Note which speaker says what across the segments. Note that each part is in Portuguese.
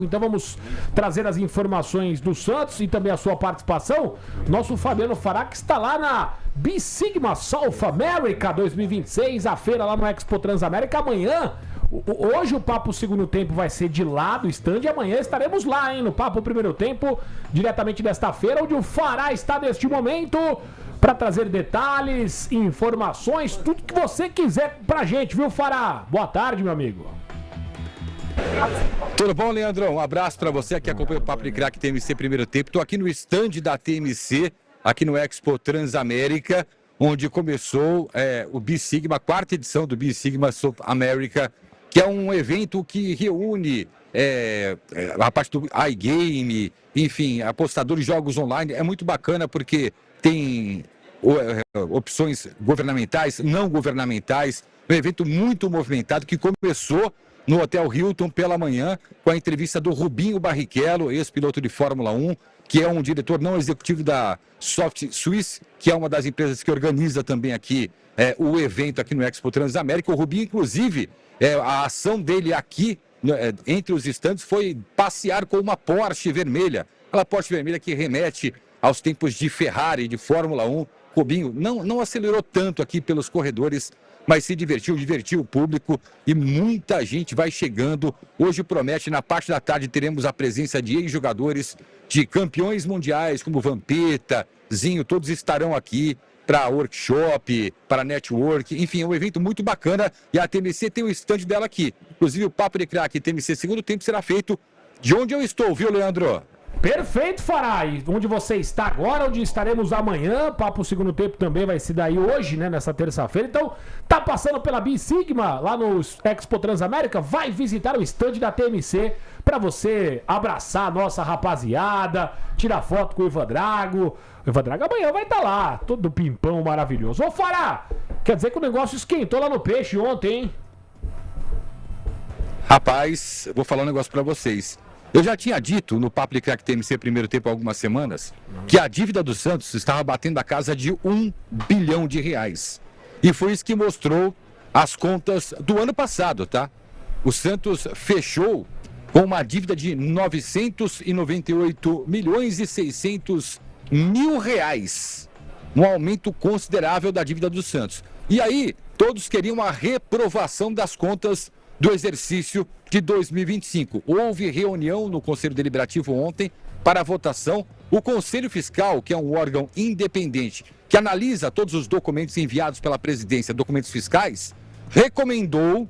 Speaker 1: Então vamos trazer as informações do Santos e também a sua participação. Nosso Fabiano Fará, que está lá na B-Sigma South America 2026, a feira lá no Expo Transamérica. Amanhã, hoje o Papo Segundo Tempo vai ser de lá do stand e amanhã estaremos lá, hein, no Papo Primeiro Tempo, diretamente desta feira, onde o Fará está neste momento para trazer detalhes, informações, tudo que você quiser pra gente, viu, Fará? Boa tarde, meu amigo.
Speaker 2: Tudo bom, Leandrão? Um abraço para você que acompanha o Papo de Craque TMC Primeiro Tempo. Estou aqui no stand da TMC, aqui no Expo Transamérica, onde começou o B-Sigma, a quarta edição do B-Sigma South America, que é um evento que reúne a parte do iGame, enfim, apostadores de jogos online. É muito bacana porque tem opções governamentais, não governamentais. É um evento muito movimentado que começou no Hotel Hilton pela manhã, com a entrevista do Rubinho Barrichello, ex-piloto de Fórmula 1, que é um diretor não executivo da Soft Swiss, que é uma das empresas que organiza também aqui o evento aqui no Expo Transamérica. O Rubinho, inclusive, a ação dele aqui, entre os estandes, foi passear com uma Porsche vermelha. Aquela Porsche vermelha que remete aos tempos de Ferrari, de Fórmula 1. Rubinho não acelerou tanto aqui pelos corredores, mas se divertiu o público e muita gente vai chegando. Hoje promete, na parte da tarde teremos a presença de ex-jogadores, de campeões mundiais como Vampeta, Zinho, todos estarão aqui para workshop, para network, enfim, é um evento muito bacana e a TMC tem o stand dela aqui. Inclusive o Papo de Craque TMC Segundo Tempo será feito de onde eu estou, viu, Leandro?
Speaker 1: Perfeito, Fará. E onde você está agora, onde estaremos amanhã, Papo Segundo Tempo também vai se dar aí hoje, né, nessa terça-feira. Então, tá passando pela B-Sigma, lá no Expo Transamérica, vai visitar o stand da TMC para você abraçar a nossa rapaziada, tirar foto com o Ivan Drago. O Ivan Drago amanhã vai estar lá, todo pimpão maravilhoso. Ô, Fará, quer dizer que o negócio esquentou lá no peixe ontem, hein?
Speaker 2: Rapaz, eu vou falar um negócio para vocês. Eu já tinha dito no Papo de Craque TMC Primeiro Tempo há algumas semanas que a dívida do Santos estava batendo a casa de R$1 bilhão. E foi isso que mostrou as contas do ano passado, tá? O Santos fechou com uma dívida de R$998.600.000. Um aumento considerável da dívida do Santos. E aí, todos queriam a reprovação das contas do exercício de 2025. Houve reunião no Conselho Deliberativo ontem para votação. O Conselho Fiscal, que é um órgão independente que analisa todos os documentos enviados pela presidência, documentos fiscais, recomendou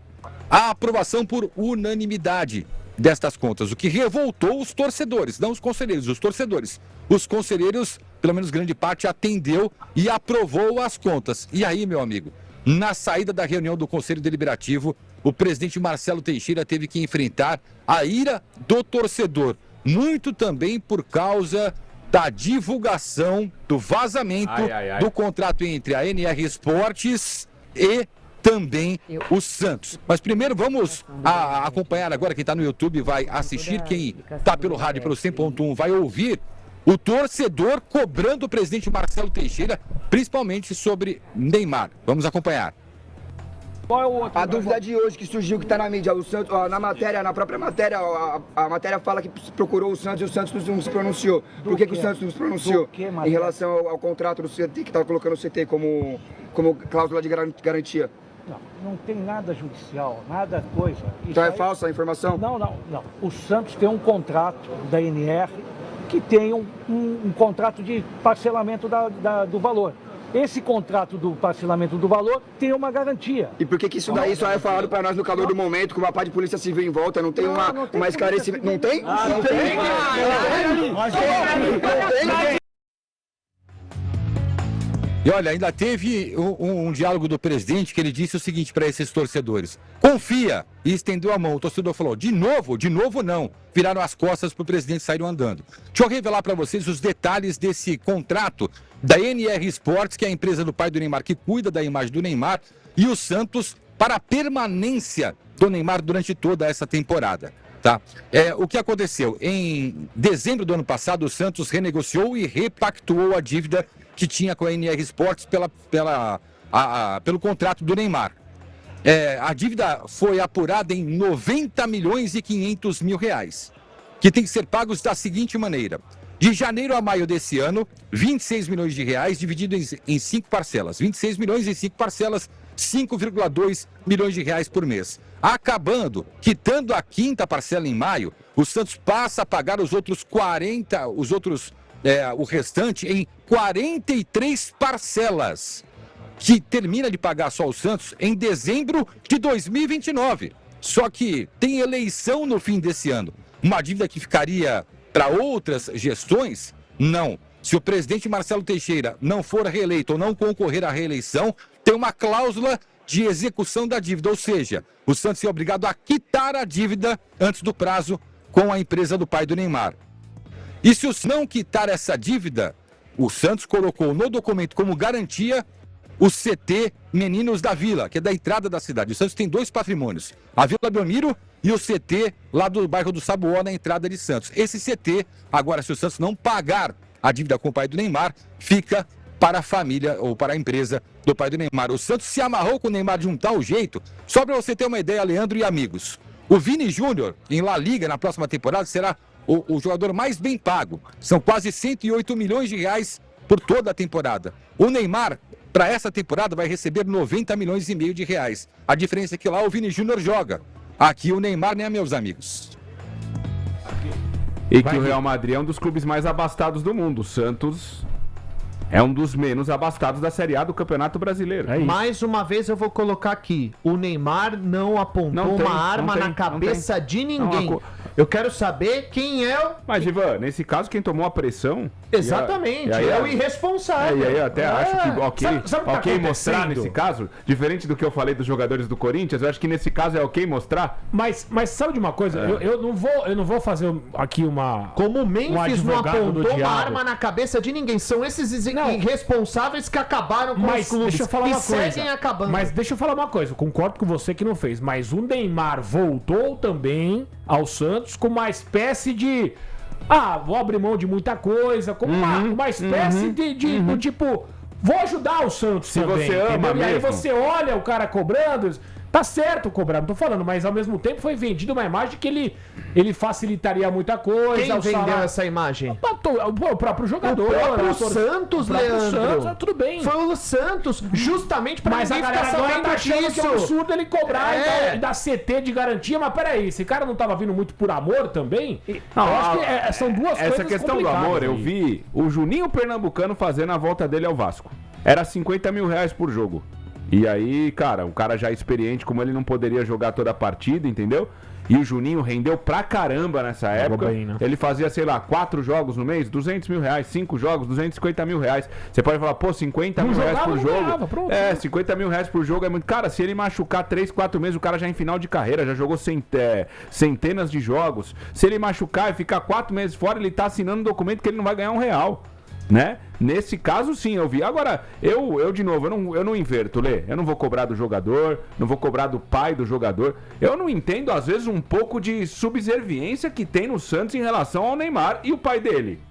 Speaker 2: a aprovação por unanimidade destas contas, o que revoltou os torcedores, não os conselheiros, os torcedores. Os conselheiros, pelo menos grande parte, atendeu e aprovou as contas. E aí, meu amigo, na saída da reunião do Conselho Deliberativo, o presidente Marcelo Teixeira teve que enfrentar a ira do torcedor, muito também por causa da divulgação, do vazamento do contrato entre a NR Esportes e também o Santos. Mas primeiro vamos acompanhar agora, quem está no YouTube vai assistir, quem está pelo rádio, pelo 100.1 vai ouvir o torcedor cobrando o presidente Marcelo Teixeira, principalmente sobre Neymar. Vamos acompanhar.
Speaker 3: A dúvida de hoje que surgiu, que está na mídia, o Santos, na matéria, na própria matéria, a matéria fala que procurou o Santos e o Santos não se pronunciou. Por que o Santos não se pronunciou em relação ao contrato do CT, que estava colocando o CT como cláusula de garantia?
Speaker 4: Não tem nada judicial, nada coisa.
Speaker 3: Então é falsa a informação?
Speaker 4: Não. O Santos tem um contrato da NR que tem um contrato de parcelamento do valor. Esse contrato do parcelamento do valor tem uma garantia.
Speaker 3: E por que isso daí só é falado para nós no calor do momento, com uma parte de polícia civil em volta? Não tem uma esclarecimento? Não tem? Não tem?
Speaker 2: E olha, ainda teve um diálogo do presidente que ele disse o seguinte para esses torcedores: confia, e estendeu a mão. O torcedor falou: de novo não. Viraram as costas para o presidente e saíram andando. Deixa eu revelar para vocês os detalhes desse contrato da NR Esportes, que é a empresa do pai do Neymar, que cuida da imagem do Neymar, e o Santos para a permanência do Neymar durante toda essa temporada. Tá? O que aconteceu? Em dezembro do ano passado, o Santos renegociou e repactuou a dívida que tinha com a NR Esportes pelo contrato do Neymar. A dívida foi apurada em R$90.500.000. que têm que ser pagos da seguinte maneira. De janeiro a maio desse ano, 26 milhões de reais dividido em 5 parcelas. 26 milhões em 5 parcelas, 5,2 milhões de reais por mês. Acabando, quitando a quinta parcela em maio, o Santos passa a pagar o restante em 43 parcelas, que termina de pagar só o Santos em dezembro de 2029. Só que tem eleição no fim desse ano. Uma dívida que ficaria para outras gestões? Não. Se o presidente Marcelo Teixeira não for reeleito ou não concorrer à reeleição, tem uma cláusula de execução da dívida, ou seja, o Santos é obrigado a quitar a dívida antes do prazo com a empresa do pai do Neymar. E se os não quitar essa dívida, o Santos colocou no documento como garantia o CT Meninos da Vila, que é da entrada da cidade. O Santos tem 2 patrimônios, a Vila Belmiro e o CT lá do bairro do Sabuó, na entrada de Santos. Esse CT, agora, se o Santos não pagar a dívida com o pai do Neymar, fica para a família ou para a empresa do pai do Neymar. O Santos se amarrou com o Neymar de um tal jeito, só para você ter uma ideia, Leandro e amigos. O Vini Júnior, em La Liga, na próxima temporada, será o jogador mais bem pago. São quase 108 milhões de reais por toda a temporada. O Neymar, para essa temporada, vai receber 90 milhões e meio de reais. A diferença é que lá o Vini Júnior joga. Aqui o Neymar, né, meus amigos?
Speaker 5: E que o Real Madrid é um dos clubes mais abastados do mundo. O Santos é um dos menos abastados da Série A do Campeonato Brasileiro.
Speaker 6: Mais uma vez eu vou colocar aqui. O Neymar não apontou uma arma na cabeça de ninguém. Eu quero saber quem é o...
Speaker 5: Mas, Ivan, nesse caso, quem tomou a pressão...
Speaker 6: Exatamente, é o irresponsável.
Speaker 5: E aí eu até acho que ok
Speaker 1: tá
Speaker 5: mostrar nesse caso, diferente do que eu falei dos jogadores do Corinthians, eu acho que nesse caso é ok mostrar.
Speaker 1: Mas sabe de uma coisa? Eu não vou fazer aqui uma...
Speaker 6: Como o Memphis não apontou uma arma na cabeça de ninguém. São esses irresponsáveis que acabaram com os clubes.
Speaker 1: Deixa eu falar uma coisa.
Speaker 6: Seguem acabando.
Speaker 1: Mas deixa eu falar uma coisa. Eu concordo com você que não fez. Mas o Neymar voltou também ao Santos com uma espécie de... vou abrir mão de muita coisa, como uma espécie do tipo, vou ajudar o Santos também.
Speaker 5: Você ama
Speaker 1: entendeu? E aí
Speaker 5: mesmo.
Speaker 1: você olha o cara cobrando, tá certo cobrar, não tô falando, mas ao mesmo tempo foi vendido uma imagem que ele facilitaria muita coisa.
Speaker 6: Quem vendeu essa imagem?
Speaker 1: O próprio jogador.
Speaker 6: O próprio Santos, Leandro.
Speaker 1: Santos, tudo bem.
Speaker 6: Foi o Santos, justamente pra
Speaker 1: Mas a
Speaker 6: ninguém
Speaker 1: galera
Speaker 6: ficar
Speaker 1: agora
Speaker 6: sabendo
Speaker 1: tá achando que é um
Speaker 6: disso.
Speaker 1: absurdo ele cobrar e dar CT de garantia. Mas peraí, esse cara não tava vindo muito por amor também?
Speaker 5: Não,
Speaker 1: eu acho que são duas coisas
Speaker 5: essa questão do
Speaker 1: complicadas
Speaker 5: amor, eu
Speaker 1: aí.
Speaker 5: vi o Juninho Pernambucano fazendo a volta dele ao Vasco. Era 50 mil reais por jogo. E aí, cara, o cara já experiente, como ele não poderia jogar toda a partida, entendeu? E o Juninho rendeu pra caramba nessa época.
Speaker 1: bem, né?
Speaker 5: Ele fazia, sei lá, 4 jogos no mês, 200 mil reais, 5 jogos, 250 mil reais. Você pode falar, pô, 50 mil reais por jogo.
Speaker 1: Ganhava, pronto.
Speaker 5: 50 mil reais por jogo é muito. Cara, se ele machucar 3, 4 meses, o cara já é em final de carreira, já jogou centenas de jogos. Se ele machucar e ficar 4 meses fora, ele tá assinando um documento que ele não vai ganhar R$1, né? Nesse caso, sim, eu vi. Agora, eu de novo, eu não inverto, Lê. Eu não vou cobrar do jogador, não vou cobrar do pai do jogador. Eu não entendo, às vezes, um pouco de subserviência que tem no Santos em relação ao Neymar e o pai dele.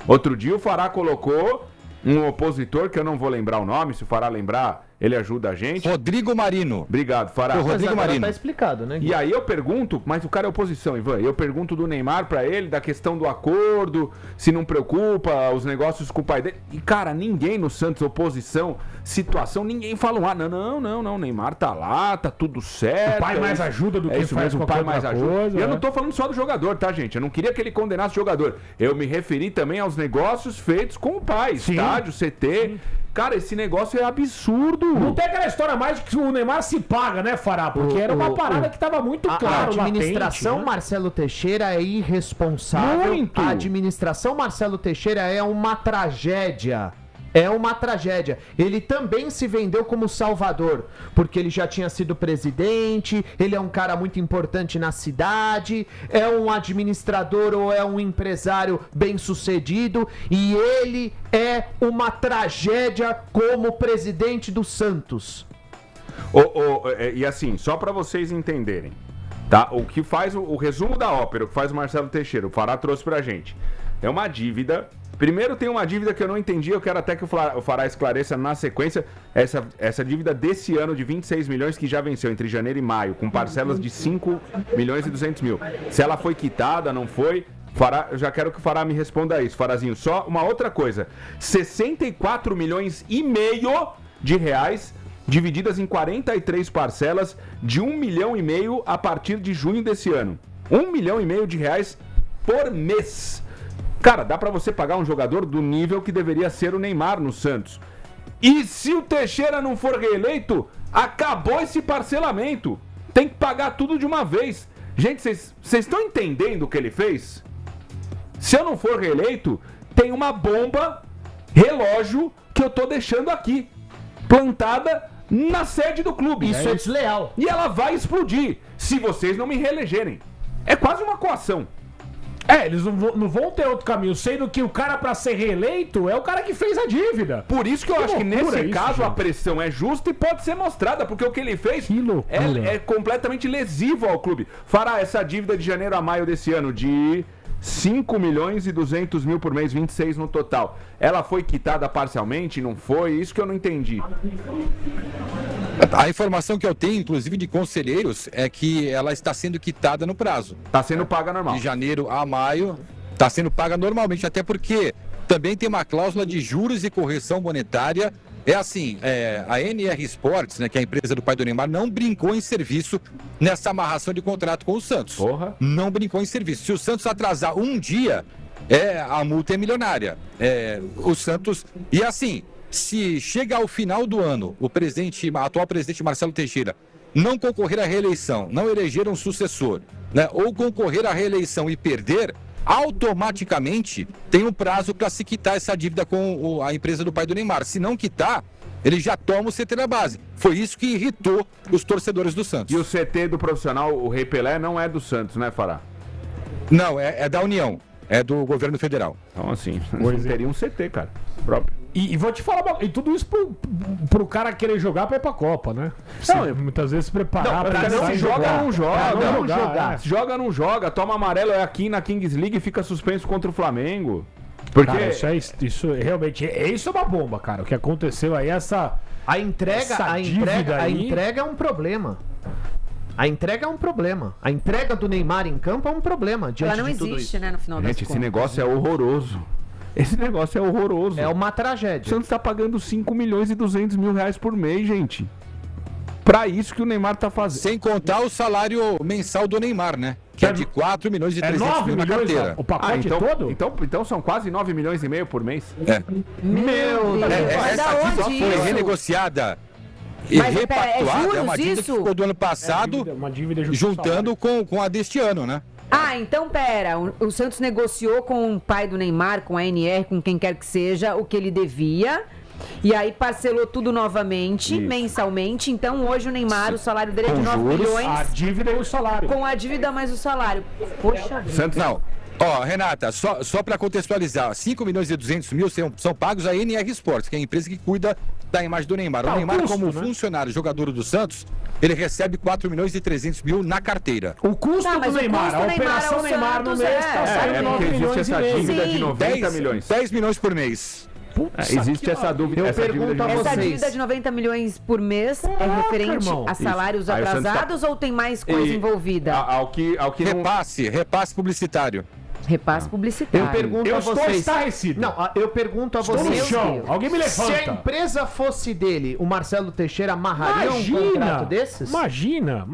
Speaker 5: Outro dia o Fará colocou um opositor, que eu não vou lembrar o nome, se o Fará lembrar, ele ajuda a gente.
Speaker 2: Rodrigo Marino.
Speaker 5: Obrigado, Fará.
Speaker 2: O Rodrigo Marino.
Speaker 6: Tá explicado, né?
Speaker 5: E aí eu pergunto, mas o cara é oposição, Ivan. Eu pergunto do Neymar pra ele, da questão do acordo, se não preocupa, os negócios com o pai dele. E, cara, ninguém no Santos, oposição, situação, ninguém fala, não, Neymar tá lá, tá tudo certo.
Speaker 1: O pai mais ajuda do que
Speaker 5: isso
Speaker 1: faz
Speaker 5: mesmo, o pai
Speaker 1: qualquer
Speaker 5: mais
Speaker 1: outra
Speaker 5: ajuda.
Speaker 1: coisa,
Speaker 5: E eu
Speaker 1: né?
Speaker 5: não tô falando só do jogador, tá, gente? Eu não queria que ele condenasse o jogador. Eu me referi também aos negócios feitos com o pai.
Speaker 1: Sim.
Speaker 5: Estádio, CT. Cara, esse negócio é absurdo.
Speaker 1: Não tem aquela história mais de que o Neymar se paga, né, Fará? Porque era uma parada que tava muito
Speaker 6: A
Speaker 1: claro,
Speaker 6: administração
Speaker 1: latente, né?
Speaker 6: Marcelo Teixeira é irresponsável.
Speaker 5: Muito.
Speaker 6: A administração Marcelo Teixeira é uma tragédia. É uma tragédia. Ele também se vendeu como salvador, porque ele já tinha sido presidente, ele é um cara muito importante na cidade, é um administrador ou é um empresário bem-sucedido, e ele é uma tragédia como presidente do Santos.
Speaker 5: E assim, só pra vocês entenderem, tá? O que faz o resumo da ópera, o que faz o Marcelo Teixeira, o Fará trouxe pra gente, é uma dívida Primeiro tem uma dívida que eu não entendi, eu quero até que o Fará esclareça na sequência. Essa dívida desse ano de 26 milhões que já venceu entre janeiro e maio, com parcelas de 5 milhões e 200 mil. Se ela foi quitada, não foi? Fará, eu já quero que o Fará me responda isso, Farazinho. Só uma outra coisa. 64 milhões e meio de reais divididas em 43 parcelas de 1,5 milhão a partir de junho desse ano. 1,5 milhão de reais por mês. Cara, dá pra você pagar um jogador do nível que deveria ser o Neymar no Santos. E se o Teixeira não for reeleito, acabou esse parcelamento. Tem que pagar tudo de uma vez. Gente, vocês estão entendendo o que ele fez? Se eu não for reeleito, tem uma bomba relógio que eu tô deixando aqui, plantada na sede do clube.
Speaker 6: Isso é desleal.
Speaker 5: E ela vai explodir se vocês não me reelegerem. É quase uma coação.
Speaker 1: Eles não vão ter outro caminho, sendo que o cara pra ser reeleito é o cara que fez a dívida.
Speaker 5: Por isso que eu acho que nesse
Speaker 1: isso,
Speaker 5: caso
Speaker 1: gente.
Speaker 5: a pressão é justa e pode ser mostrada, porque o que ele fez é completamente lesivo ao clube. Fará essa dívida de janeiro a maio desse ano de 5 milhões e 200 mil por mês, 26 no total. Ela foi quitada parcialmente? Não foi? Isso que eu não entendi.
Speaker 2: A informação que eu tenho, inclusive de conselheiros, é que ela está sendo quitada no prazo.
Speaker 5: Está sendo paga normal.
Speaker 2: De janeiro a maio, está sendo paga normalmente, até porque também tem uma cláusula de juros e correção monetária. É assim, a NR Sports, né, que é a empresa do pai do Neymar, não brincou em serviço nessa amarração de contrato com o Santos.
Speaker 5: Porra.
Speaker 2: Não brincou em serviço. Se o Santos atrasar um dia, a multa é milionária. O Santos... E assim, se chega ao final do ano, o atual presidente Marcelo Teixeira não concorrer à reeleição, não eleger um sucessor, né, ou concorrer à reeleição e perder, automaticamente tem um prazo para se quitar essa dívida com a empresa do pai do Neymar. Se não quitar, ele já toma o CT da base. Foi isso que irritou os torcedores do Santos.
Speaker 5: E o CT do profissional, o Rei Pelé, não é do Santos, né, Fará?
Speaker 2: Não, é da União. É do governo federal.
Speaker 5: Então, assim, teria um CT, cara. Próprio.
Speaker 1: E vou te falar, e tudo isso pro cara querer jogar pra ir pra Copa, né?
Speaker 5: Não,
Speaker 1: muitas vezes se preparar
Speaker 5: pra não
Speaker 1: sair
Speaker 5: joga,
Speaker 1: jogar.
Speaker 5: não joga.
Speaker 1: Não jogar.
Speaker 5: Joga, não joga. Toma amarelo aqui na Kings League e fica suspenso contra o Flamengo. Porque
Speaker 1: Cara, isso realmente isso é uma bomba, cara. O que aconteceu aí,
Speaker 6: A entrega é um problema. A entrega é um problema. A entrega do Neymar em campo é um problema.
Speaker 7: Ela não existe, né, no final das
Speaker 5: Gente,
Speaker 7: contas.
Speaker 5: esse negócio é horroroso. Esse negócio é horroroso.
Speaker 6: É uma
Speaker 5: O
Speaker 6: tragédia.
Speaker 5: Santos tá pagando 5 milhões e 200 mil reais por mês, gente. Pra isso que o Neymar tá fazendo.
Speaker 2: Sem contar o salário mensal do Neymar, né? Que é de 4 milhões e 300 mil na carteira.
Speaker 1: O pacote todo?
Speaker 5: Então são quase 9 milhões e meio por mês.
Speaker 7: Meu Deus, mas
Speaker 2: Essa
Speaker 7: da
Speaker 2: dívida
Speaker 7: onde
Speaker 2: foi
Speaker 7: isso?
Speaker 2: renegociada e
Speaker 7: Mas,
Speaker 2: repactuada.
Speaker 7: juros
Speaker 2: É uma dívida que
Speaker 7: isso?
Speaker 2: ficou do ano passado,
Speaker 1: Uma dívida
Speaker 2: juntando com a deste ano, né?
Speaker 7: Ah, então pera, o Santos negociou com o pai do Neymar, com a NR, com quem quer que seja, o que ele devia. E aí parcelou tudo novamente, mensalmente. Então hoje o Neymar, o salário dele é de 9 milhões.
Speaker 1: A dívida e o salário.
Speaker 7: Com a dívida mais o salário. Poxa vida.
Speaker 5: Santos
Speaker 2: Não. Ó, Renata, só para contextualizar, 5 milhões e 200 mil são pagos à NR Sports, que é a empresa que cuida da imagem do Neymar. O Neymar,
Speaker 1: custo,
Speaker 2: como
Speaker 1: né?
Speaker 2: funcionário, jogador do Santos, ele recebe 4 milhões e 300 mil na carteira.
Speaker 1: O custo
Speaker 7: Tá, mas
Speaker 1: do
Speaker 7: o
Speaker 1: Neymar,
Speaker 7: custo
Speaker 1: a
Speaker 7: do Neymar
Speaker 1: operação
Speaker 7: ao
Speaker 1: Neymar no
Speaker 7: Santos
Speaker 1: mês tá saindo 9
Speaker 5: porque existe
Speaker 1: milhões e
Speaker 5: essa
Speaker 1: meio.
Speaker 5: dívida de
Speaker 7: Sim.
Speaker 5: 90 milhões.
Speaker 2: 10 milhões por mês.
Speaker 5: Existe essa dúvida.
Speaker 6: Eu
Speaker 5: essa dívida
Speaker 6: pergunto a
Speaker 5: de
Speaker 7: Essa
Speaker 6: vocês.
Speaker 7: dívida de 90 milhões por mês é
Speaker 1: Caraca,
Speaker 7: referente
Speaker 1: irmão.
Speaker 7: a salários
Speaker 5: Aí o Santos
Speaker 7: atrasados ou tem mais coisa
Speaker 5: E
Speaker 7: envolvida?
Speaker 5: Ao que não...
Speaker 2: Repasse publicitário.
Speaker 7: Repasse publicitário.
Speaker 6: Eu pergunto
Speaker 1: Eu
Speaker 6: a
Speaker 1: estou
Speaker 6: vocês.
Speaker 1: estarrecido.
Speaker 6: Não, eu pergunto a
Speaker 1: Estou no
Speaker 6: vocês.
Speaker 1: chão.
Speaker 7: Deus.
Speaker 1: Alguém me
Speaker 6: Se a
Speaker 1: levanta.
Speaker 6: empresa fosse dele, o Marcelo Teixeira amarraria um contrato desses?
Speaker 1: Imagina.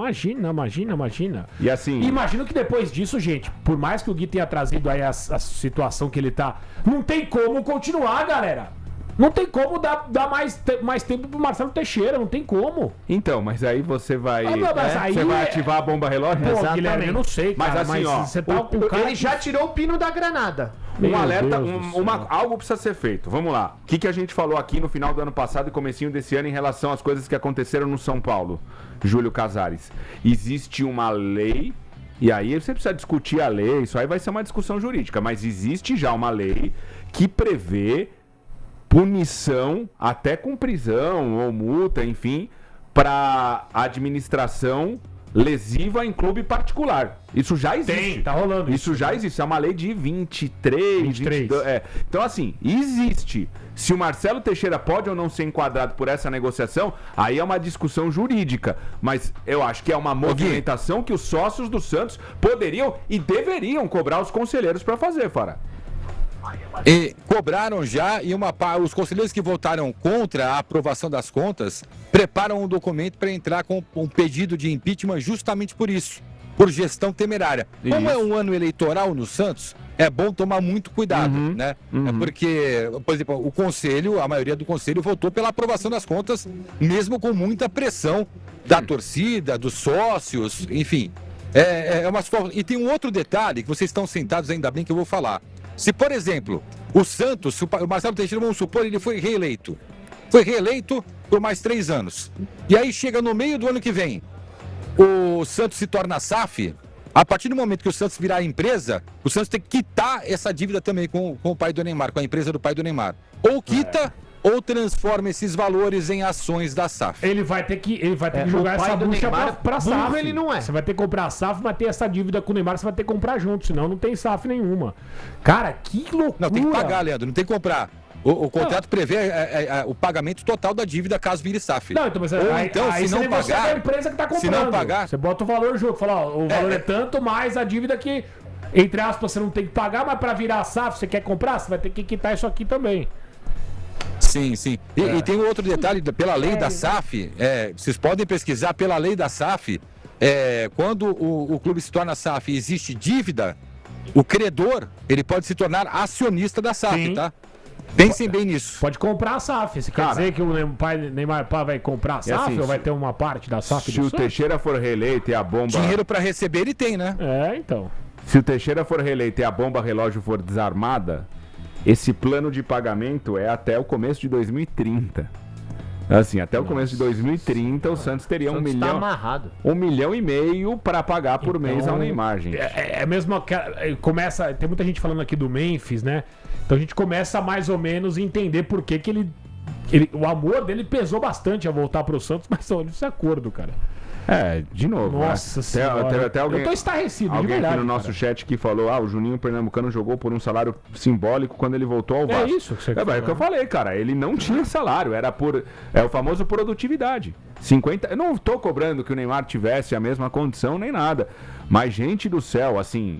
Speaker 5: E assim...
Speaker 1: Imagino que depois disso, gente, por mais que o Gui tenha trazido aí a situação que ele tá, não tem como continuar, galera. Não tem como dar mais tempo pro Marcelo Teixeira, não tem como.
Speaker 5: Então, mas aí você vai...
Speaker 1: Ah, não, mas aí
Speaker 5: você vai
Speaker 1: é-
Speaker 5: ativar a bomba relógio?
Speaker 1: Pô,
Speaker 6: Exatamente.
Speaker 1: Guilherme, eu não sei,
Speaker 5: Mas
Speaker 1: cara,
Speaker 5: assim, ó,
Speaker 1: você tá com o cara
Speaker 6: Ele já tirou o pino da granada.
Speaker 1: Meu
Speaker 5: Um alerta,
Speaker 1: Deus do céu.
Speaker 5: algo precisa ser feito. Vamos lá. O que a gente falou aqui no final do ano passado e comecinho desse ano em relação às coisas que aconteceram no São Paulo, Júlio Casares? Existe uma lei, e aí você precisa discutir a lei, isso aí vai ser uma discussão jurídica, mas existe já uma lei que prevê punição, até com prisão ou multa, enfim, para a administração lesiva em clube particular. Isso já existe.
Speaker 1: Tá rolando
Speaker 5: isso. Já existe. É uma lei de 23. 22, Então, assim, existe. Se o Marcelo Teixeira pode ou não ser enquadrado por essa negociação, aí é uma discussão jurídica. Mas eu acho que é uma movimentação que os sócios do Santos poderiam e deveriam cobrar os conselheiros para fazer, Fará.
Speaker 2: E cobraram já, e os conselheiros que votaram contra a aprovação das contas preparam um documento para entrar com um pedido de impeachment justamente por isso, por gestão temerária.
Speaker 5: Isso.
Speaker 2: Como é um ano eleitoral no Santos, é bom tomar muito cuidado, né? É porque, por exemplo, o conselho, a maioria do conselho votou pela aprovação das contas, mesmo com muita pressão da torcida, dos sócios, enfim. É uma situação. E tem um outro detalhe que vocês estão sentados, ainda bem que eu vou falar. Se, por exemplo, o Santos, o Marcelo Teixeira, vamos supor, ele foi reeleito por mais 3 anos. E aí chega no meio do ano que vem, o Santos se torna SAF. A partir do momento que o Santos virar empresa, o Santos tem que quitar essa dívida também com o pai do Neymar, com a empresa do pai do Neymar. Ou quita, ou transforma esses valores em ações da SAF.
Speaker 1: Ele vai ter que jogar essa bucha pra SAF.
Speaker 6: Ele não é.
Speaker 1: Você vai ter que comprar a SAF, mas ter essa dívida com o Neymar, você vai ter que comprar junto, senão não tem SAF nenhuma. Cara, que loucura.
Speaker 2: Não, tem que pagar, Leandro, não tem que comprar. O contrato prevê o pagamento total da dívida caso vire SAF.
Speaker 1: Não, então, mas
Speaker 2: aí
Speaker 1: se não pagar, é a empresa que tá comprando.
Speaker 2: Se não pagar,
Speaker 1: você bota o valor junto, fala, ó, o valor é tanto, mais a dívida que, entre aspas, você não tem que pagar, mas pra virar SAF, você quer comprar, você vai ter que quitar isso aqui também.
Speaker 2: Sim. E tem um outro detalhe, pela lei da SAF, vocês podem pesquisar, pela lei da SAF, quando o clube se torna SAF e existe dívida, o credor, ele pode se tornar acionista da SAF,
Speaker 1: Sim.
Speaker 2: tá? Pensem bem nisso.
Speaker 1: Pode comprar a SAF. Você quer dizer que o Neymar vai comprar a SAF ou vai ter uma parte da SAF?
Speaker 5: Se o Teixeira for reeleito e a bomba...
Speaker 2: Dinheiro para receber ele tem, né?
Speaker 1: Então.
Speaker 5: Se o Teixeira for reeleito e a bomba relógio for desarmada, esse plano de pagamento é até o começo de 2030. Assim, até o começo de 2030 o Santos teria
Speaker 6: Santos
Speaker 5: 1 milhão...
Speaker 6: tá amarrado.
Speaker 5: 1,5 milhão para pagar por mês ao Neymar, gente.
Speaker 1: É mesmo começa... Tem muita gente falando aqui do Memphis, né? Então a gente começa a mais ou menos entender por que ele o amor dele pesou bastante a voltar pro Santos, mas olha esse acordo, cara.
Speaker 5: De novo.
Speaker 1: Nossa senhora.
Speaker 5: Até alguém,
Speaker 1: eu tô estarrecido,
Speaker 5: alguém
Speaker 1: de verdade,
Speaker 5: aqui no nosso chat que falou, o Juninho Pernambucano jogou por um salário simbólico quando ele voltou ao Vasco.
Speaker 1: É isso que você
Speaker 5: É o que eu falei, cara. Ele não tinha salário, era por... É o famoso produtividade. 50... Eu não tô cobrando que o Neymar tivesse a mesma condição nem nada. Mas, gente do céu, assim...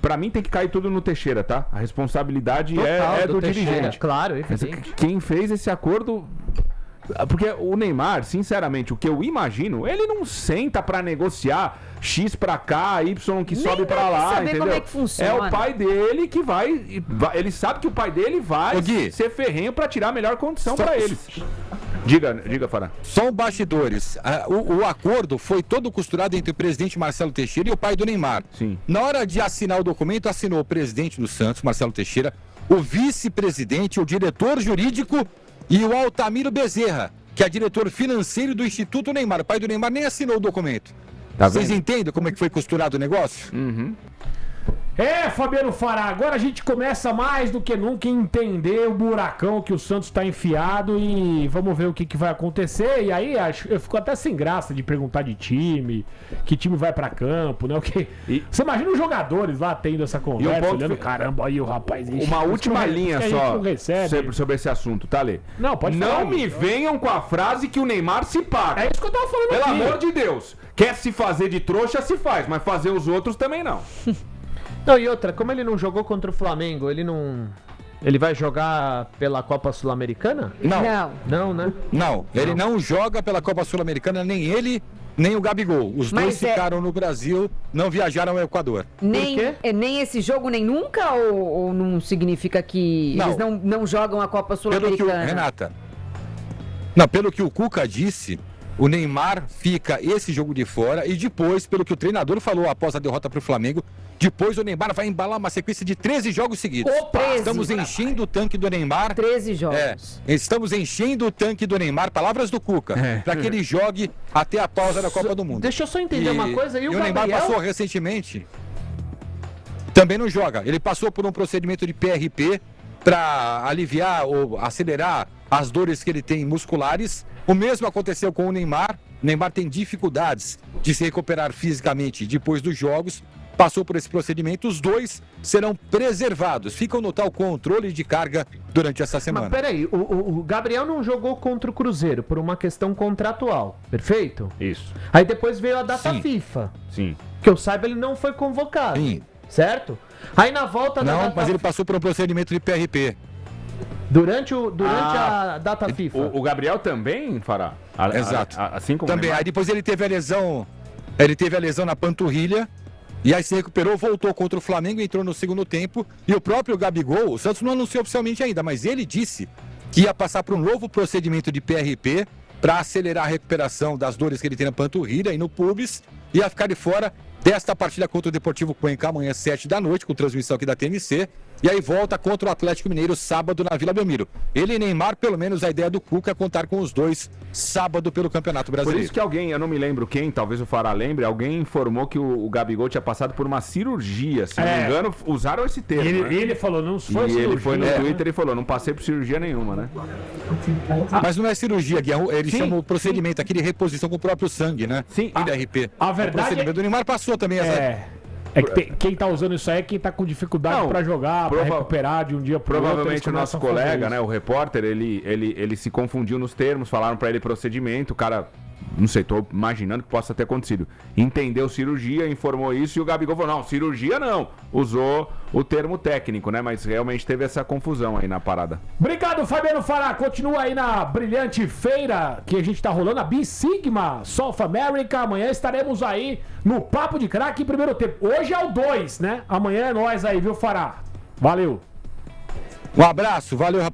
Speaker 5: Pra mim tem que cair tudo no Teixeira, tá? A responsabilidade é do dirigente.
Speaker 6: Claro, evidente.
Speaker 5: Quem fez esse acordo... Porque o Neymar, sinceramente, o que eu imagino, ele não senta pra negociar X pra cá, Y que sobe pra lá, entendeu?
Speaker 7: Como é que funciona.
Speaker 5: É o pai dele que vai... Ele sabe que o pai dele vai ser ferrenho pra tirar a melhor condição pra eles. Diga, Fará.
Speaker 2: São bastidores. O acordo foi todo costurado entre o presidente Marcelo Teixeira e o pai do Neymar.
Speaker 5: Sim.
Speaker 2: Na hora de assinar o documento, assinou o presidente do Santos, Marcelo Teixeira, o vice-presidente, o diretor jurídico e o Altamiro Bezerra, que é diretor financeiro do Instituto Neymar. O pai do Neymar nem assinou o documento.
Speaker 5: Tá
Speaker 2: Vocês
Speaker 5: vendo?
Speaker 2: entendem como é que foi costurado o negócio?
Speaker 1: Fabiano Fará, agora a gente começa mais do que nunca a entender o buracão que o Santos tá enfiado e vamos ver o que vai acontecer. E aí eu fico até sem graça de perguntar de time, que time vai pra campo, né? Você imagina os jogadores lá tendo essa conversa, olhando, caramba, aí o rapaz...
Speaker 5: Uma última linha só sobre esse assunto, tá, Lê?
Speaker 1: Não, pode falar.
Speaker 5: Não me venham com a frase que o Neymar se paga.
Speaker 1: É isso que eu tava falando
Speaker 5: Pelo
Speaker 1: aqui.
Speaker 5: amor de Deus. Quer se fazer de trouxa, se faz, mas fazer os outros também não.
Speaker 6: Não, e outra, como ele não jogou contra o Flamengo, ele vai jogar pela Copa Sul-Americana? Não, né?
Speaker 2: Não, ele não joga pela Copa Sul-Americana, nem ele, nem o Gabigol. Os dois ficaram no Brasil, não viajaram ao Equador.
Speaker 7: Nem esse jogo, nem nunca? Ou não significa que eles não jogam a Copa Sul-Americana?
Speaker 2: Renata, pelo que o Cuca disse, o Neymar fica esse jogo de fora e depois, pelo que o treinador falou após a derrota para o Flamengo, depois o Neymar vai embalar uma sequência de 13 jogos seguidos. Estamos enchendo o tanque do Neymar.
Speaker 7: 13 jogos.
Speaker 2: Estamos enchendo o tanque do Neymar, palavras do Cuca, para que ele jogue até a pausa da Copa do Mundo.
Speaker 6: Deixa eu só entender uma coisa. E o
Speaker 2: Neymar passou recentemente, também não joga. Ele passou por um procedimento de PRP para aliviar ou acelerar as dores que ele tem musculares. O mesmo aconteceu com o Neymar. Neymar tem dificuldades de se recuperar fisicamente depois dos jogos. Passou por esse procedimento, os dois serão preservados. Ficam no tal controle de carga durante essa semana.
Speaker 6: Mas peraí, o Gabriel não jogou contra o Cruzeiro por uma questão contratual, perfeito?
Speaker 5: Isso.
Speaker 6: Aí depois veio a data
Speaker 2: Sim.
Speaker 6: FIFA.
Speaker 5: Sim.
Speaker 6: Que eu saiba, ele não foi convocado.
Speaker 2: Sim.
Speaker 6: Certo? Aí na volta da
Speaker 2: Não,
Speaker 6: data
Speaker 2: mas ele passou por um procedimento de PRP.
Speaker 6: Durante a data FIFA.
Speaker 5: O Gabriel também, Fará?
Speaker 2: Exato.
Speaker 5: Assim como
Speaker 2: Também.
Speaker 5: o Neymar?
Speaker 2: Aí depois ele teve a lesão. Ele teve a lesão na panturrilha. E aí se recuperou, voltou contra o Flamengo, entrou no segundo tempo. E o próprio Gabigol, o Santos não anunciou oficialmente ainda, mas ele disse que ia passar por um novo procedimento de PRP para acelerar a recuperação das dores que ele tem na panturrilha e no pubis. Ia ficar de fora desta partida contra o Deportivo Cuenca amanhã às 7 da noite, com transmissão aqui da TMC. E aí volta contra o Atlético Mineiro sábado na Vila Belmiro. Ele e Neymar, pelo menos a ideia do Cuca é contar com os dois sábado pelo Campeonato
Speaker 5: Por
Speaker 2: Brasileiro.
Speaker 5: isso que alguém, eu não me lembro quem, talvez o Fará lembre, alguém informou que o Gabigol tinha passado por uma cirurgia. Se não me engano, usaram esse termo.
Speaker 1: Ele,
Speaker 5: né?
Speaker 1: ele falou, não foi
Speaker 5: E
Speaker 1: cirurgia,
Speaker 5: ele foi no
Speaker 1: né?
Speaker 5: Twitter e falou, não passei por cirurgia nenhuma, né?
Speaker 2: Mas não é cirurgia, Gui, ele
Speaker 5: Sim,
Speaker 2: chama o procedimento aqui de reposição com o próprio sangue, né?
Speaker 5: Sim.
Speaker 2: IDRP.
Speaker 1: A
Speaker 2: O
Speaker 1: verdade
Speaker 2: procedimento do Neymar passou também essa...
Speaker 1: É que quem tá usando isso aí é quem tá com dificuldade
Speaker 5: Não,
Speaker 1: pra jogar, pra recuperar de um dia pro outro.
Speaker 5: Provavelmente o nosso colega, né, o repórter, ele se confundiu nos termos, falaram pra ele procedimento, o cara, não sei, tô imaginando que possa ter acontecido. Entendeu cirurgia, informou isso e o Gabigol falou, não, cirurgia não. Usou o termo técnico, né, mas realmente teve essa confusão aí na parada.
Speaker 1: Obrigado, Fabiano Fará. Continua aí na brilhante feira que a gente tá rolando, a B-Sigma South America. Amanhã estaremos aí no Papo de Craque em primeiro tempo. Hoje é o 2, né? Amanhã é nós aí, viu, Fará? Valeu.
Speaker 2: Um abraço, valeu, rapaz.